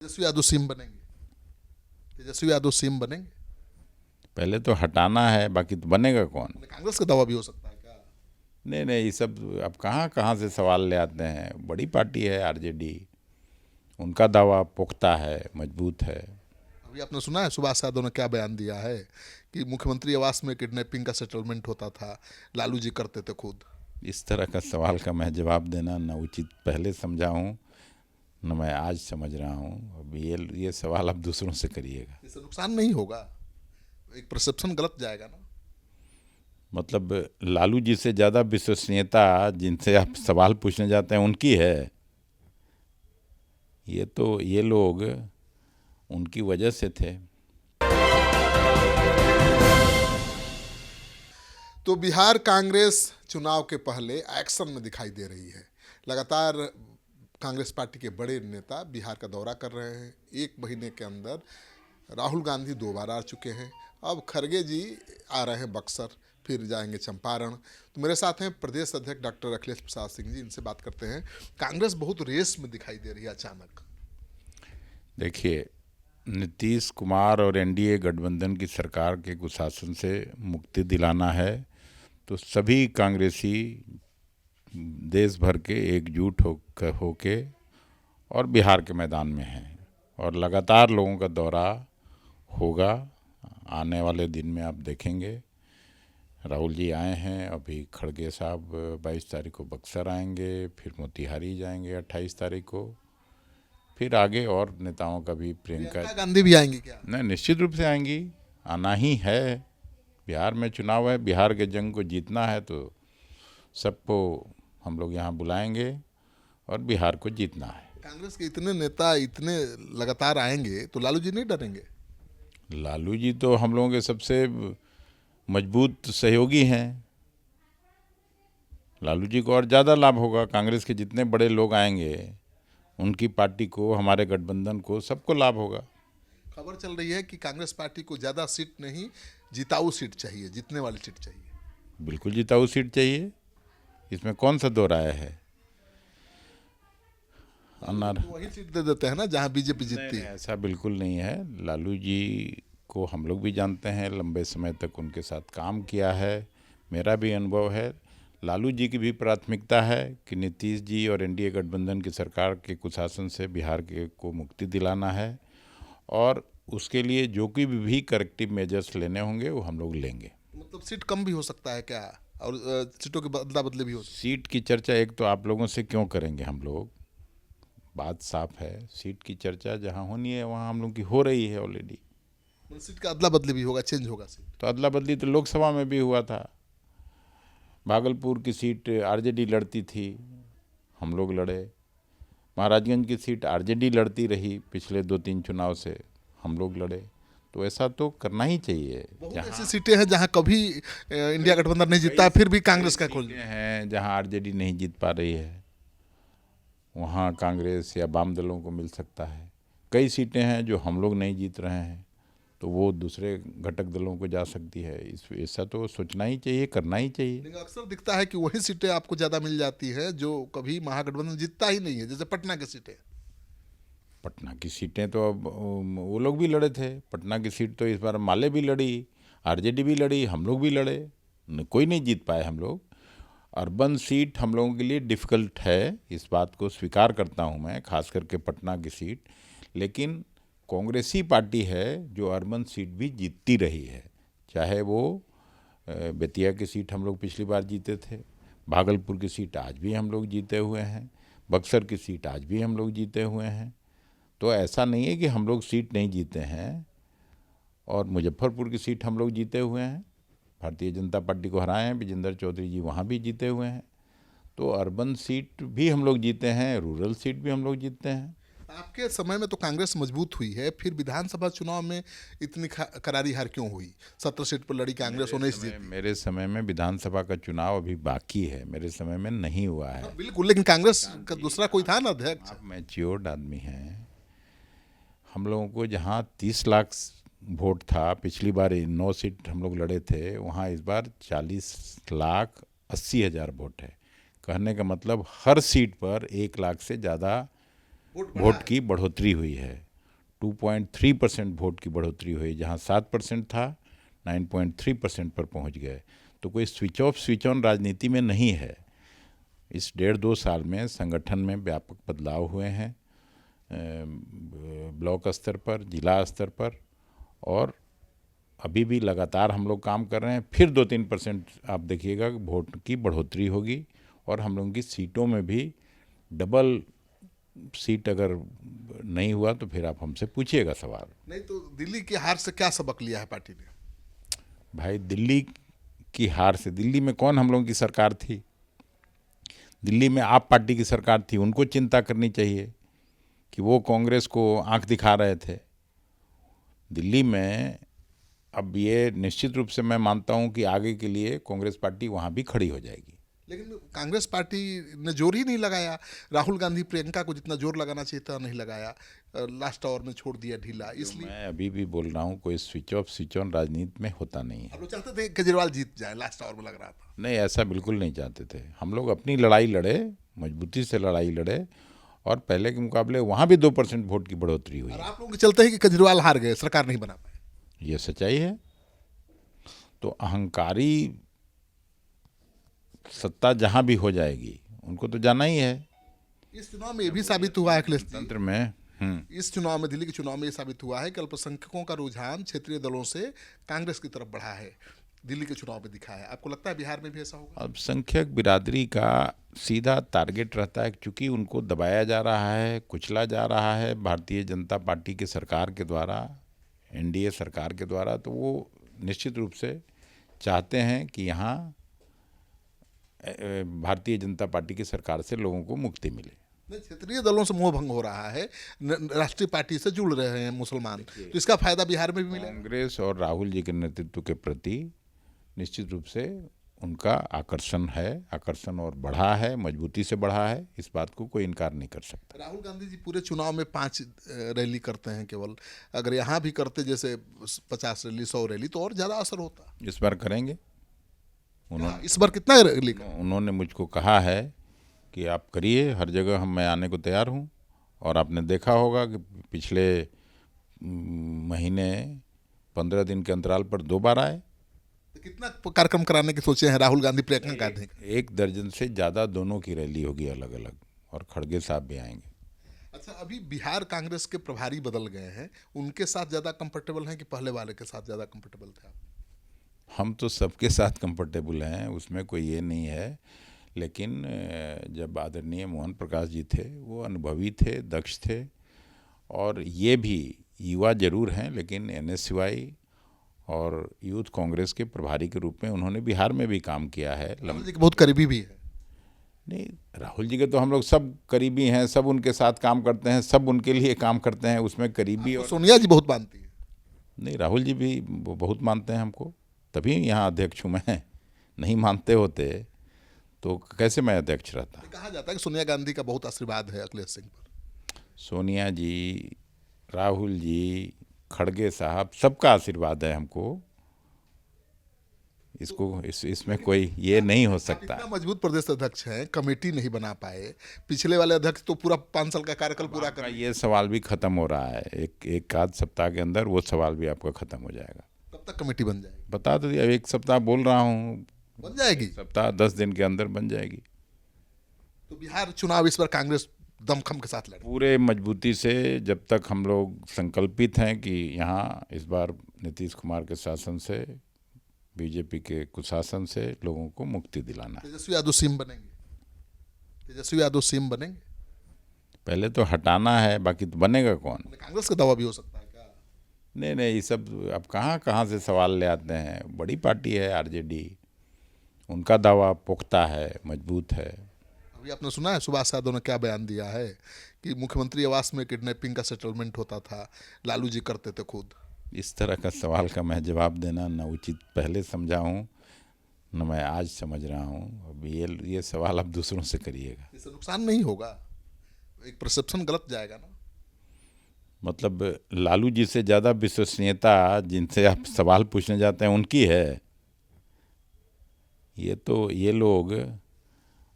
Tejashwi Yadav CM बनेंगे? Tejashwi Yadav CM बनेंगे? पहले तो हटाना है, बाकी तो बनेगा कौन। कांग्रेस का दावा भी हो सकता है क्या? नहीं नहीं, ये सब अब कहाँ कहाँ से सवाल ले आते हैं। बड़ी पार्टी है आरजेडी, उनका दावा पुख्ता है, मजबूत है। अभी आपने सुना है सुभाष यादव ने क्या बयान दिया है कि मुख्यमंत्री आवास में किडनैपिंग का सेटलमेंट होता था, लालू जी करते थे खुद। इस तरह का सवाल का मैं जवाब देना न उचित पहले समझा हूँ, न मैं आज समझ रहा हूँ। अब ये सवाल आप दूसरों से करिएगा। इससे नुकसान नहीं होगा? एक परसेप्शन गलत जाएगा ना। मतलब लालू जी से ज़्यादा विश्वसनीयता जिनसे आप सवाल पूछने जाते हैं उनकी है। ये लोग उनकी वजह से थे। तो बिहार कांग्रेस चुनाव के पहले एक्शन में दिखाई दे रही है। लगातार कांग्रेस पार्टी के बड़े नेता बिहार का दौरा कर रहे हैं। एक महीने के अंदर राहुल गांधी 2 बार आ चुके हैं। अब खरगे जी आ रहे हैं बक्सर, फिर जाएंगे चंपारण। तो मेरे साथ हैं प्रदेश अध्यक्ष डॉक्टर अखिलेश प्रसाद सिंह जी, इनसे बात करते हैं। कांग्रेस बहुत रेस में दिखाई दे रही है अचानक। देखिए, नीतीश कुमार और एनडीए गठबंधन की सरकार के कुशासन से मुक्ति दिलाना है तो सभी कांग्रेसी देश भर के एकजुट होके और बिहार के मैदान में हैं और लगातार लोगों का दौरा होगा। आने वाले दिन में आप देखेंगे राहुल जी आए हैं, अभी खड़गे साहब 22 तारीख को बक्सर आएंगे, फिर मोतिहारी जाएंगे 28 तारीख को, फिर आगे और नेताओं का भी प्रियंका गांधी भी आएंगी क्या? नहीं, निश्चित रूप से आएंगी, आना ही है। बिहार में चुनाव है, बिहार के जंग को जीतना है तो सबको हम लोग यहाँ बुलाएंगे और बिहार को जीतना है। कांग्रेस के इतने नेता इतने लगातार आएंगे तो लालू जी नहीं डरेंगे? लालू जी तो हम लोगों के सबसे मजबूत सहयोगी हैं। लालू जी को और ज़्यादा लाभ होगा। कांग्रेस के जितने बड़े लोग आएंगे उनकी पार्टी को, हमारे गठबंधन को, सबको लाभ होगा। खबर चल रही है कि कांग्रेस पार्टी को ज़्यादा सीट नहीं, जिताऊ सीट चाहिए, जीतने वाली सीट चाहिए। बिल्कुल जिताऊ सीट चाहिए, इसमें कौन सा दो राय है। तो वही सीट दे देते हैं ना जहां बीजेपी जीतती है। ऐसा बिल्कुल नहीं है। लालू जी को हम लोग भी जानते हैं, लंबे समय तक उनके साथ काम किया है, मेरा भी अनुभव है। लालू जी की भी प्राथमिकता है कि नीतीश जी और एनडीए गठबंधन की सरकार के कुशासन से बिहार के को मुक्ति दिलाना है और उसके लिए जो कि भी करेक्टिव मेजर्स लेने होंगे वो हम लोग लेंगे। मतलब सीट कम भी हो सकता है क्या? और सीटों की बदला बदली भी हो सकती सीट की चर्चा एक तो आप लोगों से क्यों करेंगे हम लोग, बात साफ है। सीट की चर्चा जहाँ होनी है वहाँ हम लोग की हो रही है ऑलरेडी। है? सीट का अदला बदली भी होगा, चेंज होगा सीट। तो अदला बदली तो लोकसभा में भी हुआ था। भागलपुर की सीट आरजेडी लड़ती थी, हम लोग लड़े। महाराजगंज की सीट आरजेडी लड़ती रही, पिछले 2-3 चुनाव से हम लोग लड़े। तो ऐसा तो करना ही चाहिए। बहुत ऐसी सीटें हैं जहां कभी इंडिया गठबंधन नहीं जीतता है, फिर भी कांग्रेस का खोल हैं जहां आरजेडी नहीं जीत पा रही है, वहाँ कांग्रेस या वाम दलों को मिल सकता है। कई सीटें हैं जो हम लोग नहीं जीत रहे हैं तो वो दूसरे घटक दलों को जा सकती है। ऐसा तो सोचना ही चाहिए, करना ही चाहिए। लेकिन अक्सर दिखता है कि वही सीटें आपको ज़्यादा मिल जाती है जो कभी महागठबंधन जीतता ही नहीं है, जैसे पटना की सीटें। पटना की सीटें तो अब वो लोग भी लड़े थे। पटना की सीट तो इस बार माले भी लड़ी, आरजेडी भी लड़ी, हम लोग भी लड़े, कोई नहीं जीत पाए हम लोग। अर्बन सीट हम लोगों के लिए डिफ़िकल्ट है, इस बात को स्वीकार करता हूं मैं, खास करके पटना की सीट। लेकिन कांग्रेसी पार्टी है जो अर्बन सीट भी जीतती रही है। चाहे वो बेतिया की सीट हम लोग पिछली बार जीते थे, भागलपुर की सीट आज भी हम लोग जीते हुए हैं, बक्सर की सीट आज भी हम लोग जीते हुए हैं। तो ऐसा नहीं है कि हम लोग सीट नहीं जीते हैं। और मुजफ्फरपुर की सीट हम लोग जीते हुए हैं, भारतीय जनता पार्टी को हराए हैं, विजेंद्र चौधरी जी वहाँ भी जीते हुए हैं। तो अर्बन सीट भी हम लोग जीते हैं, रूरल सीट भी हम लोग जीते हैं। आपके समय में तो कांग्रेस मजबूत हुई है, फिर विधानसभा चुनाव में इतनी करारी हार क्यों हुई? 17 सीट पर लड़ी कांग्रेस, 19 जीती। मेरे समय में विधानसभा का चुनाव अभी बाकी है, मेरे समय में नहीं हुआ है। बिल्कुल, लेकिन कांग्रेस का दूसरा कोई था ना अध्यक्ष। आप मैच्योर्ड आदमी हैं। हम लोगों को जहाँ 30 लाख वोट था, पिछली बार 9 सीट हम लोग लड़े थे, वहाँ इस बार 40,80,000 वोट है। कहने का मतलब हर सीट पर 1 लाख से ज़्यादा वोट की बढ़ोतरी हुई है। 2.3% वोट की बढ़ोतरी हुई, जहां 7% था 9.3% पर पहुंच गए। तो कोई स्विच ऑफ स्विच ऑन राजनीति में नहीं है। इस 1.5-2 साल में संगठन में व्यापक बदलाव हुए हैं, ब्लॉक स्तर पर, जिला स्तर पर, और अभी भी लगातार हम लोग काम कर रहे हैं। फिर 2-3% आप देखिएगा वोट की बढ़ोतरी होगी, और हम लोगों की सीटों में भी डबल सीट अगर नहीं हुआ तो फिर आप हमसे पूछिएगा सवाल। नहीं तो दिल्ली की हार से क्या सबक लिया है पार्टी ने? भाई, दिल्ली की हार से, दिल्ली में कौन हम लोगों की सरकार थी? दिल्ली में आप पार्टी की सरकार थी। उनको चिंता करनी चाहिए कि वो कांग्रेस को आंख दिखा रहे थे। दिल्ली में अब ये निश्चित रूप से मैं मानता हूं कि आगे के लिए कांग्रेस पार्टी वहां भी खड़ी हो जाएगी। लेकिन कांग्रेस पार्टी ने जोर ही नहीं लगाया। राहुल गांधी प्रियंका को जितना जोर लगाना चाहिए था नहीं लगाया, लास्ट आवर में छोड़ दिया ढीला। इसलिए मैं अभी भी बोल रहा हूँ, कोई स्विच ऑफ स्विच ऑन राजनीति में होता नहीं है। आप लोग चाहते थे केजरीवाल जीत जाए, लास्ट आवर में लग रहा था। नहीं, ऐसा बिल्कुल नहीं चाहते थे। हम लोग अपनी लड़ाई लड़े, मजबूती से लड़ाई लड़े, और पहले के मुकाबले वहाँ भी 2% वोट की बढ़ोतरी हुई। और आप लोगों के चलते ही कि केजरीवाल हार गए, सरकार नहीं बना पाए। ये सच्चाई है। तो अहंकारी सत्ता जहाँ भी हो जाएगी, उनको तो जाना ही है। इस चुनाव में ये भी साबित हुआ है अखिलेश जी, तंत्र में इस चुनाव में, दिल्ली के चुनाव में ये साबित हुआ है कि अल्पसंख्यकों का रुझान क्षेत्रीय दलों से कांग्रेस की तरफ बढ़ा है। दिल्ली के चुनाव में दिखा है। आपको लगता है बिहार में भी ऐसा होगा? अल्पसंख्यक बिरादरी का सीधा टारगेट रहता है, क्योंकि उनको दबाया जा रहा है, कुचला जा रहा है भारतीय जनता पार्टी की सरकार के द्वारा, एनडीए सरकार के द्वारा। तो वो निश्चित रूप से चाहते हैं कि यहाँ भारतीय जनता पार्टी की सरकार से लोगों को मुक्ति मिले। नहीं, क्षेत्रीय दलों से मोह भंग हो रहा है, राष्ट्रीय पार्टी से जुड़ रहे हैं मुसलमान, तो इसका फायदा बिहार में भी मिलेगा। कांग्रेस और राहुल जी के नेतृत्व के प्रति निश्चित रूप से उनका आकर्षण है, आकर्षण और बढ़ा है, मजबूती से बढ़ा है। इस बात को कोई इनकार नहीं कर सकता। राहुल गांधी जी पूरे चुनाव में 5 रैली करते हैं केवल। अगर यहाँ भी करते जैसे 50 रैली, 100 रैली, तो और ज़्यादा असर होता। इस बार करेंगे। इस बार कितना रैली का? उन्होंने मुझको कहा है कि आप करिए, हर जगह मैं आने को तैयार हूँ। और आपने देखा होगा कि पिछले महीने 15 दिन के अंतराल पर 2 बार आए। तो कितना कार्यक्रम कराने की सोचे हैं राहुल गांधी, प्रियंका गांधी? 1 दर्जन से ज़्यादा दोनों की रैली होगी अलग अलग, और खड़गे साहब भी आएंगे। अच्छा, अभी बिहार कांग्रेस के प्रभारी बदल गए हैं, उनके साथ ज़्यादा कंफर्टेबल हैं कि पहले वाले के साथ ज़्यादा कंफर्टेबल थे आप? हम तो सबके साथ कंफर्टेबल हैं, उसमें कोई ये नहीं है। लेकिन जब आदरणीय मोहन प्रकाश जी थे, वो अनुभवी थे, दक्ष थे, और ये भी युवा जरूर हैं, लेकिन एनएसयूआई और यूथ कांग्रेस के प्रभारी के रूप में उन्होंने बिहार में भी काम किया है। राहुल जी के बहुत करीबी भी है। नहीं, राहुल जी के तो हम लोग सब करीबी हैं, सब उनके साथ काम करते हैं, सब उनके लिए काम करते हैं, उसमें करीबी। और सोनिया जी बहुत मानती है। नहीं, राहुल जी भी बहुत मानते हैं हमको, तभी यहाँ अध्यक्ष हूँ मैं। नहीं मानते होते तो कैसे मैं अध्यक्ष रहता। कहा जाता है कि सोनिया गांधी का बहुत आशीर्वाद है अखिलेश सिंह पर। सोनिया जी, राहुल जी, खड़गे साहब, सबका आशीर्वाद है हमको। इसमें कोई ये नहीं हो सकता। इतना मजबूत प्रदेश अध्यक्ष हैं, कमेटी नहीं बना पाए। पिछले वाले अध्यक्ष तो पूरा 5 साल का कार्यकाल पूरा कर। ये सवाल भी खत्म हो रहा है, एक आध सप्ताह के अंदर वो सवाल भी आपका खत्म हो जाएगा। कब तक कमेटी बन जाएगी? बता तो दिया, 1 सप्ताह बोल रहा हूँ, बन जाएगी। सप्ताह 10 दिन के अंदर बन जाएगी। तो बिहार चुनाव इस बार कांग्रेस दमखम के साथ लड़े पूरे मजबूती से। जब तक हम लोग संकल्पित हैं कि यहाँ इस बार नीतीश कुमार के शासन से, बीजेपी के कुशासन से लोगों को मुक्ति दिलाना। तेजस्वी यादव सीएम बनेंगे? तेजस्वी यादव सीएम बनेंगे? पहले तो हटाना है, बाकी तो बनेगा कौन? कांग्रेस का दावा भी हो सकता है क्या? नहीं, ये सब अब कहाँ से सवाल ले आते हैं। बड़ी पार्टी है आरजेडी, उनका दावा पुख्ता है, मजबूत है। अभी आपने सुना है सुभाष यादव ने क्या बयान दिया है कि मुख्यमंत्री आवास में किडनैपिंग का सेटलमेंट होता था, लालू जी करते थे खुद। इस तरह का सवाल का मैं जवाब देना न उचित पहले समझा हूँ, न मैं आज समझ रहा हूँ। अब ये सवाल आप दूसरों से करिएगा। इससे नुकसान नहीं होगा, एक परसेप्शन गलत जाएगा ना। मतलब लालू जी से ज़्यादा विश्वसनीयता जिनसे आप सवाल पूछने जाते हैं उनकी है। ये लोग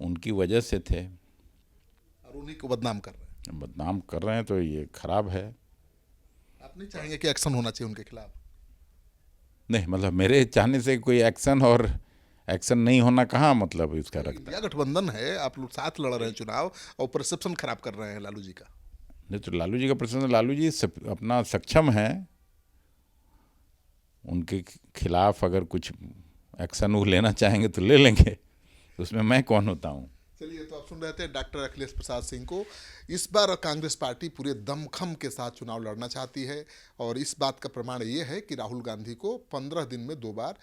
उनकी वजह से थे और उन्हीं को बदनाम कर रहे हैं। बदनाम कर रहे हैं, तो ये खराब है। आप नहीं चाहेंगे कि एक्शन होना चाहिए उनके खिलाफ? नहीं, मतलब मेरे चाहने से कोई एक्शन और एक्शन नहीं होना कहाँ मतलब इसका रखता है। इंडिया गठबंधन है, आप लोग साथ लड़ रहे हैं चुनाव और परसेप्शन खराब कर रहे हैं लालू जी का। नहीं तो लालू जी का प्रश्न, लालू जी अपना सक्षम है, उनके खिलाफ अगर कुछ एक्शन वो लेना चाहेंगे तो ले लेंगे, उसमें मैं कौन होता हूँ। चलिए, तो आप सुन रहे थे डॉक्टर अखिलेश प्रसाद सिंह को। इस बार कांग्रेस पार्टी पूरे दमखम के साथ चुनाव लड़ना चाहती है और इस बात का प्रमाण ये है कि राहुल गांधी को 15 दिन में 2 बार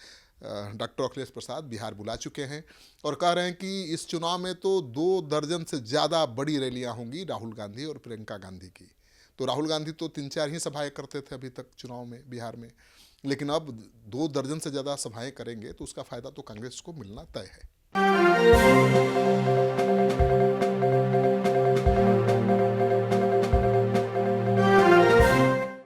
डॉक्टर अखिलेश प्रसाद बिहार बुला चुके हैं और कह रहे हैं कि इस चुनाव में तो 2 दर्जन से ज़्यादा बड़ी रैलियां होंगी राहुल गांधी और प्रियंका गांधी की। तो राहुल गांधी तो 3-4 ही सभाएं करते थे अभी तक चुनाव में बिहार में, लेकिन अब 2 दर्जन से ज़्यादा सभाएं करेंगे तो उसका फ़ायदा तो कांग्रेस को मिलना तय है।